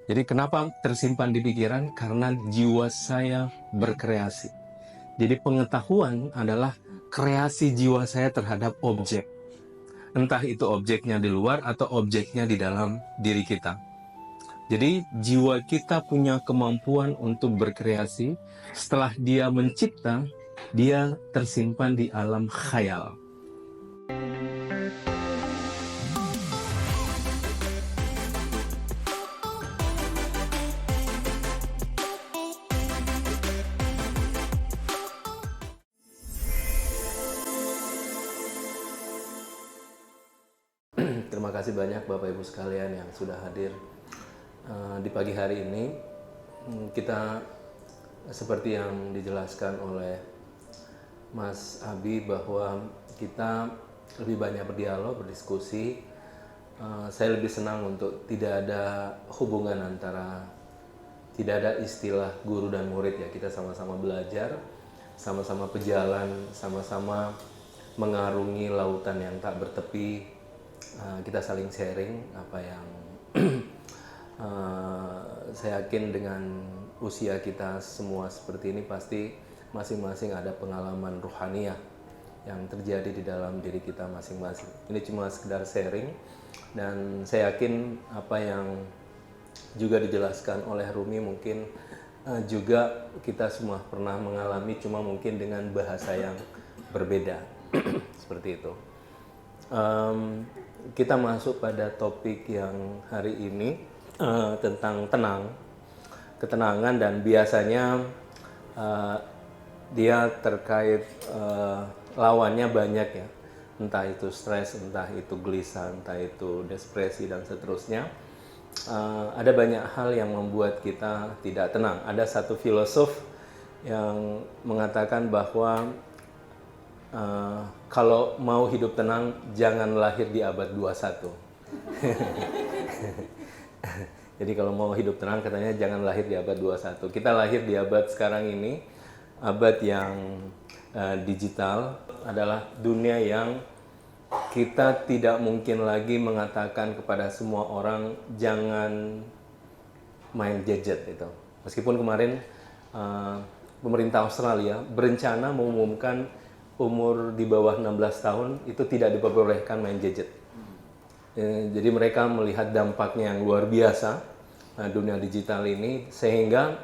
Jadi kenapa tersimpan di pikiran? Karena jiwa saya berkreasi. Jadi pengetahuan adalah kreasi jiwa saya terhadap objek. Entah itu objeknya di luar atau objeknya di dalam diri kita. Jadi jiwa kita punya kemampuan untuk berkreasi. Setelah dia mencipta, dia tersimpan di alam khayal. Terima kasih banyak Bapak Ibu sekalian yang sudah hadir di pagi hari ini. Kita seperti yang dijelaskan oleh Mas Abi bahwa kita lebih banyak berdialog, berdiskusi. Saya lebih senang untuk tidak ada hubungan antara, tidak ada istilah guru dan murid ya. Kita sama-sama belajar, sama-sama pejalan, sama-sama mengarungi lautan yang tak bertepi. Kita saling sharing apa yang saya yakin dengan usia kita semua seperti ini pasti masing-masing ada pengalaman ruhaniyah yang terjadi di dalam diri kita masing-masing. Ini cuma sekedar sharing dan saya yakin apa yang juga dijelaskan oleh Rumi mungkin juga kita semua pernah mengalami, cuma mungkin dengan bahasa yang berbeda. Seperti itu. Kita masuk pada topik yang hari ini tentang ketenangan, dan biasanya dia terkait lawannya banyak ya, entah itu stres, entah itu gelisah, entah itu depresi dan seterusnya. Ada banyak hal yang membuat kita tidak tenang. Ada satu filosof yang mengatakan bahwa kalau mau hidup tenang, jangan lahir di abad 21. Jadi kalau mau hidup tenang, katanya jangan lahir di abad 21. Kita lahir di abad sekarang ini, abad yang digital, adalah dunia yang kita tidak mungkin lagi mengatakan kepada semua orang, jangan main gadget itu. Meskipun kemarin pemerintah Australia berencana mengumumkan umur di bawah 16 tahun itu tidak diperbolehkan main gadget. Jadi mereka melihat dampaknya yang luar biasa dunia digital ini, sehingga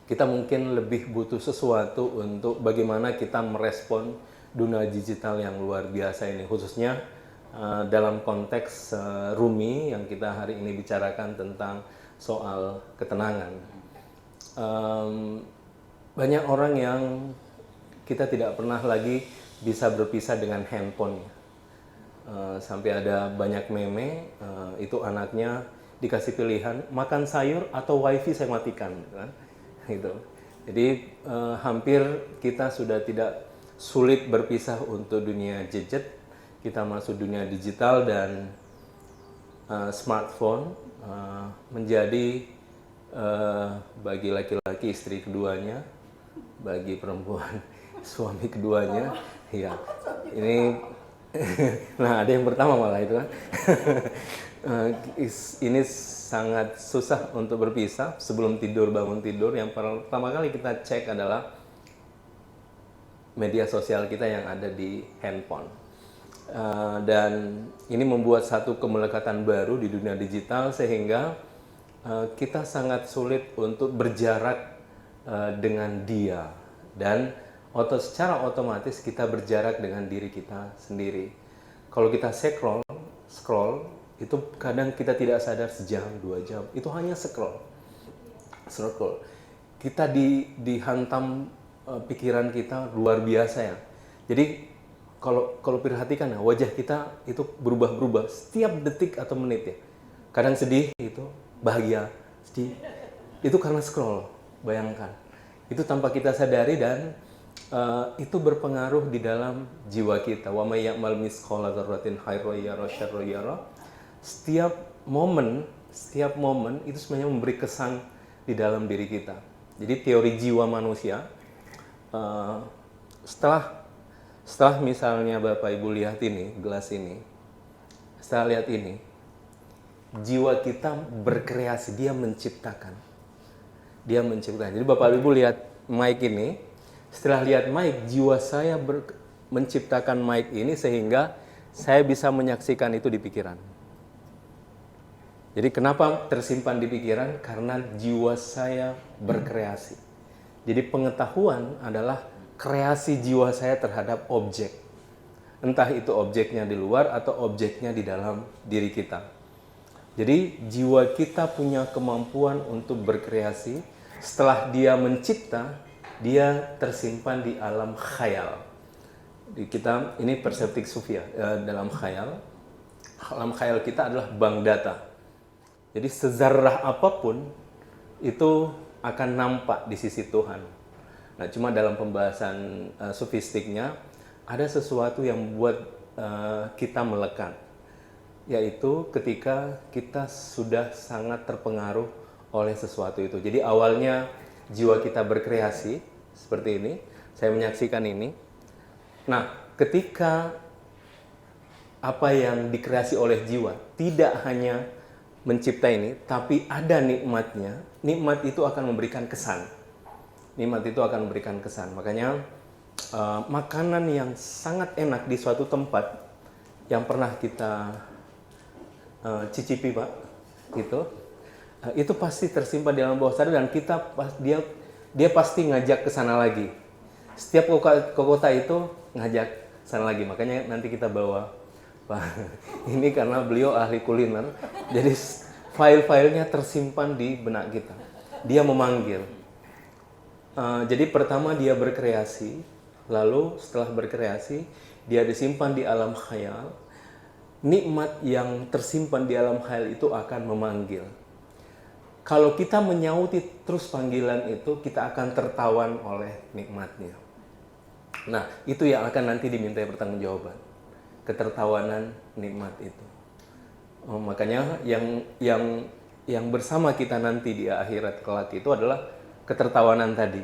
kita mungkin lebih butuh sesuatu untuk bagaimana kita merespon dunia digital yang luar biasa ini, khususnya dalam konteks Rumi yang kita hari ini bicarakan tentang soal ketenangan. Banyak orang yang kita tidak pernah lagi bisa berpisah dengan handphone. Sampai ada banyak meme, itu anaknya dikasih pilihan makan sayur atau wifi saya matikan, kan? Gitu. Jadi hampir kita sudah tidak sulit berpisah untuk dunia gadget. Kita masuk dunia digital dan smartphone menjadi bagi laki-laki istri keduanya, bagi perempuan suami keduanya, ya. Ini, nah ada yang pertama malah itu kan. Ini sangat susah untuk berpisah. Sebelum tidur, bangun tidur, yang pertama kali kita cek adalah media sosial kita yang ada di handphone. Dan ini membuat satu kemelekatan baru di dunia digital, sehingga kita sangat sulit untuk berjarak dengan dia, dan secara otomatis kita berjarak dengan diri kita sendiri. Kalau kita scroll, itu kadang kita tidak sadar sejam, 2 jam, itu hanya scroll. Kita dihantam pikiran kita luar biasa ya. Jadi kalau perhatikan ya, wajah kita itu berubah-berubah setiap detik atau menit ya. Kadang sedih, itu bahagia, sedih. Itu karena scroll, bayangkan. Itu tanpa kita sadari, dan itu berpengaruh di dalam jiwa kita. Wa may ya'mal mithqala dzarratin khairan yara syarran yara. Setiap momen itu sebenarnya memberi kesan di dalam diri kita. Jadi teori jiwa manusia, setelah misalnya Bapak Ibu lihat ini, gelas ini, setelah lihat ini, jiwa kita berkreasi, dia menciptakan. Dia menciptakan. Jadi Bapak Ibu lihat mic ini, setelah lihat mic, jiwa saya menciptakan mic ini sehingga saya bisa menyaksikan itu di pikiran. Jadi kenapa tersimpan di pikiran? Karena jiwa saya berkreasi. Jadi pengetahuan adalah kreasi jiwa saya terhadap objek. Entah itu objeknya di luar atau objeknya di dalam diri kita. Jadi jiwa kita punya kemampuan untuk berkreasi. Setelah dia mencipta, dia tersimpan di alam khayal. Di kita ini perseptik sufi ya, dalam khayal. Alam khayal kita adalah bank data. Jadi sezarrah apapun itu akan nampak di sisi Tuhan. Nah, cuma dalam pembahasan sufistiknya ada sesuatu yang membuat kita melekat, yaitu ketika kita sudah sangat terpengaruh oleh sesuatu itu. Jadi awalnya jiwa kita berkreasi seperti ini, saya menyaksikan ini. Nah, ketika apa yang dikreasi oleh jiwa tidak hanya mencipta ini, tapi ada nikmatnya, nikmat itu akan memberikan kesan. Nikmat itu akan memberikan kesan. Makanya makanan yang sangat enak di suatu tempat yang pernah kita cicipi, Pak, itu pasti tersimpan di dalam bawah sadar dan dia pasti ngajak ke sana lagi. Setiap ke kota itu ngajak sana lagi. Makanya nanti kita bawa Pak, ini karena beliau ahli kuliner, jadi file-filenya tersimpan di benak kita. Dia memanggil. Jadi pertama dia berkreasi, lalu setelah berkreasi, dia disimpan di alam khayal. Nikmat yang tersimpan di alam khayal itu akan memanggil. Kalau kita menyauti terus panggilan itu, kita akan tertawan oleh nikmatnya. Nah, itu yang akan nanti dimintai pertanggungjawaban. Ketertawanan nikmat itu. Makanya yang bersama kita nanti di akhirat kelak itu adalah ketertawanan tadi.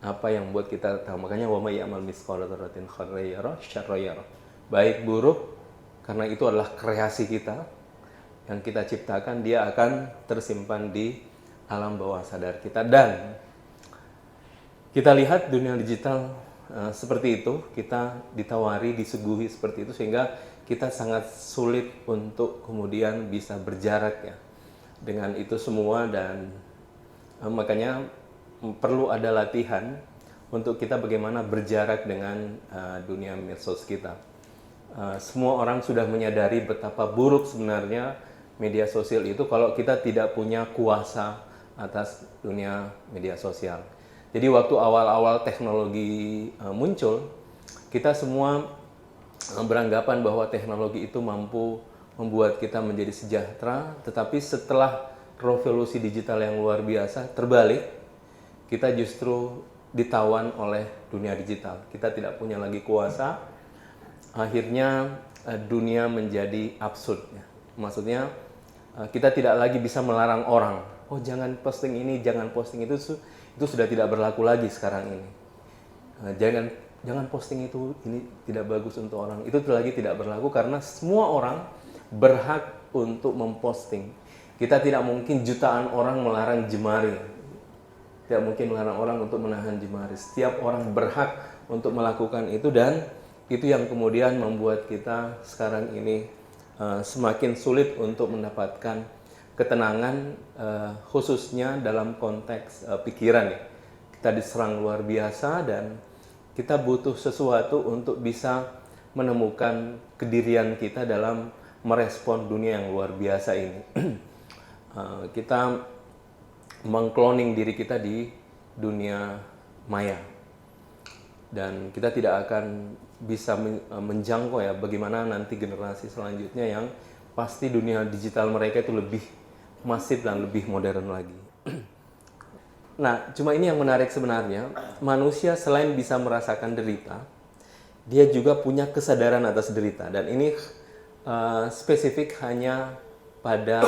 Apa yang buat kita tahu. Makanya wa may ya'mal mithqala dzarratin khairan yarah syarran yarah. Baik buruk, karena itu adalah kreasi kita yang kita ciptakan, dia akan tersimpan di alam bawah sadar kita. Dan kita lihat dunia digital seperti itu, kita ditawari, disuguhi seperti itu, sehingga kita sangat sulit untuk kemudian bisa berjarak ya dengan itu semua. Dan makanya perlu ada latihan untuk kita bagaimana berjarak dengan dunia medsos kita. Semua orang sudah menyadari betapa buruk sebenarnya media sosial itu kalau kita tidak punya kuasa atas dunia media sosial. Jadi waktu awal-awal teknologi muncul, kita semua beranggapan bahwa teknologi itu mampu membuat kita menjadi sejahtera, tetapi setelah revolusi digital yang luar biasa terbalik, kita justru ditawan oleh dunia digital. Kita tidak punya lagi kuasa, akhirnya dunia menjadi absurd. Maksudnya kita tidak lagi bisa melarang orang, oh jangan posting ini, jangan posting itu sudah tidak berlaku lagi sekarang ini. Jangan posting itu, ini tidak bagus untuk orang. Itu lagi tidak berlaku karena semua orang berhak untuk memposting. Kita tidak mungkin jutaan orang melarang jemari. Tidak mungkin melarang orang untuk menahan jemari. Setiap orang berhak untuk melakukan itu, dan itu yang kemudian membuat kita sekarang ini semakin sulit untuk mendapatkan ketenangan, khususnya dalam konteks pikiran ya. Kita diserang luar biasa dan kita butuh sesuatu untuk bisa menemukan kedirian kita dalam merespon dunia yang luar biasa ini. Kita mengkloning diri kita di dunia maya. Dan kita tidak akan bisa menjangkau ya bagaimana nanti generasi selanjutnya yang pasti dunia digital mereka itu lebih masif dan lebih modern lagi. Nah, cuma ini yang menarik sebenarnya. Manusia selain bisa merasakan derita, dia juga punya kesadaran atas derita. Dan ini spesifik hanya pada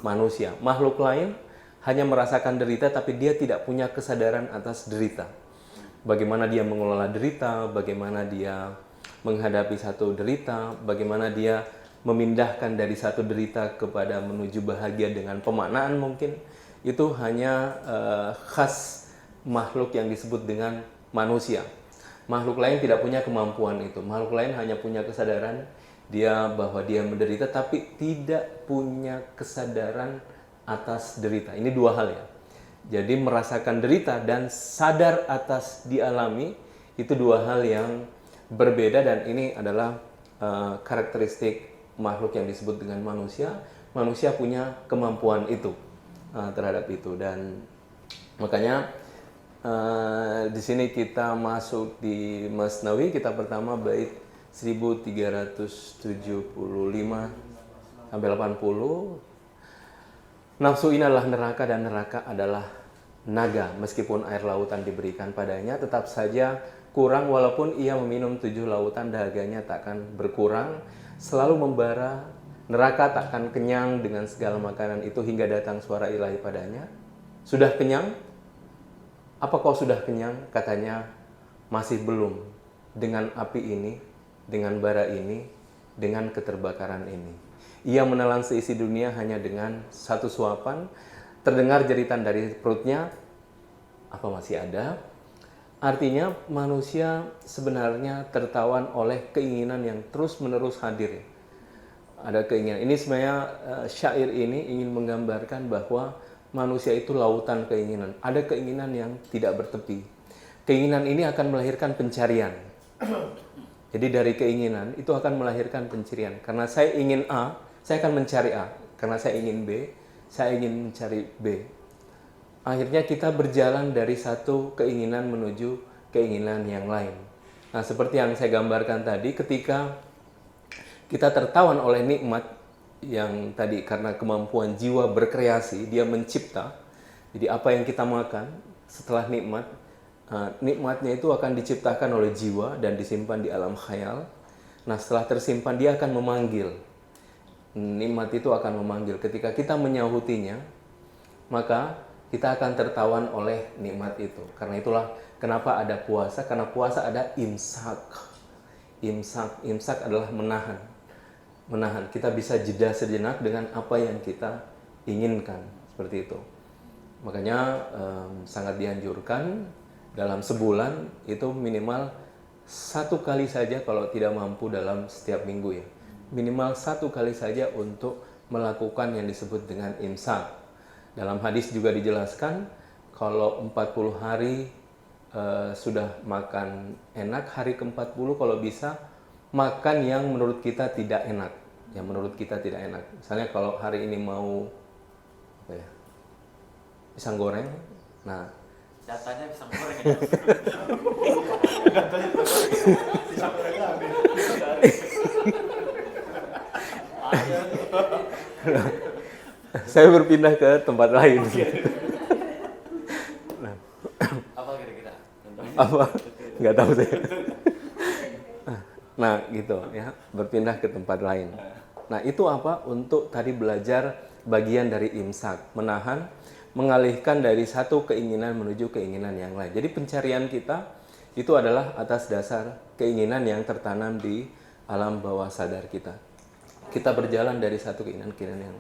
manusia. Makhluk lain hanya merasakan derita, tapi dia tidak punya kesadaran atas derita. Bagaimana dia mengelola derita, bagaimana dia menghadapi satu derita, bagaimana dia memindahkan dari satu derita kepada menuju bahagia dengan pemaknaan mungkin itu hanya khas makhluk yang disebut dengan manusia. Makhluk lain tidak punya kemampuan itu. Makhluk lain hanya punya kesadaran bahwa dia menderita, tapi tidak punya kesadaran atas derita. Ini dua hal ya. Jadi merasakan derita dan sadar atas dialami itu dua hal yang berbeda, dan ini adalah karakteristik makhluk yang disebut dengan manusia. Manusia punya kemampuan itu terhadap itu, dan makanya di sini kita masuk di Masnawi, kita pertama bait 1375 sampai 80. Nafsu ini adalah neraka dan neraka adalah naga. Meskipun air lautan diberikan padanya, tetap saja kurang. Walaupun ia meminum 7 lautan, dahaganya takkan berkurang. Selalu membara, neraka takkan kenyang dengan segala makanan itu hingga datang suara ilahi padanya. Sudah kenyang? Apa kau sudah kenyang? Katanya, masih belum. Dengan api ini, dengan bara ini, dengan keterbakaran ini. Ia menelan seisi dunia hanya dengan satu suapan. Terdengar jeritan dari perutnya, apa masih ada? Artinya manusia sebenarnya tertawan oleh keinginan yang terus-menerus hadir. Ada keinginan. Ini sebenarnya syair ini ingin menggambarkan bahwa manusia itu lautan keinginan. Ada keinginan yang tidak bertepi. Keinginan ini akan melahirkan pencarian. Jadi dari keinginan itu akan melahirkan pencarian. Karena saya ingin A, saya akan mencari A. Karena saya ingin B, saya ingin mencari B. Akhirnya kita berjalan dari satu keinginan menuju keinginan yang lain. Nah, seperti yang saya gambarkan tadi, ketika kita tertawan oleh nikmat yang tadi karena kemampuan jiwa berkreasi, dia mencipta. Jadi apa yang kita makan setelah nikmat, nikmatnya itu akan diciptakan oleh jiwa dan disimpan di alam khayal. Nah, setelah tersimpan dia akan memanggil. Nikmat itu akan memanggil. Ketika kita menyahutinya, maka kita akan tertawan oleh nikmat itu. Karena itulah kenapa ada puasa. Karena puasa ada imsak. Imsak adalah menahan. Kita bisa jeda sejenak dengan apa yang kita inginkan. Seperti itu. Makanya sangat dianjurkan dalam sebulan itu minimal 1 kali saja, kalau tidak mampu dalam setiap minggu ya. Minimal 1 kali saja untuk melakukan yang disebut dengan imsak. Dalam hadis juga dijelaskan, kalau 40 hari sudah makan enak, hari ke-40 kalau bisa makan yang menurut kita tidak enak. Yang menurut kita tidak enak. Misalnya kalau hari ini mau apa ya, pisang goreng, nah datanya pisang goreng aja. Pisang goreng habis. saya berpindah ke tempat lain. Apa kira-kira? Apa? Nggak tahu saya. Nah, gitu ya, berpindah ke tempat lain. Nah, itu apa? Untuk tadi belajar bagian dari imsak, menahan, mengalihkan dari satu keinginan menuju keinginan yang lain. Jadi pencarian kita itu adalah atas dasar keinginan yang tertanam di alam bawah sadar kita. Kita berjalan dari satu keinginan yang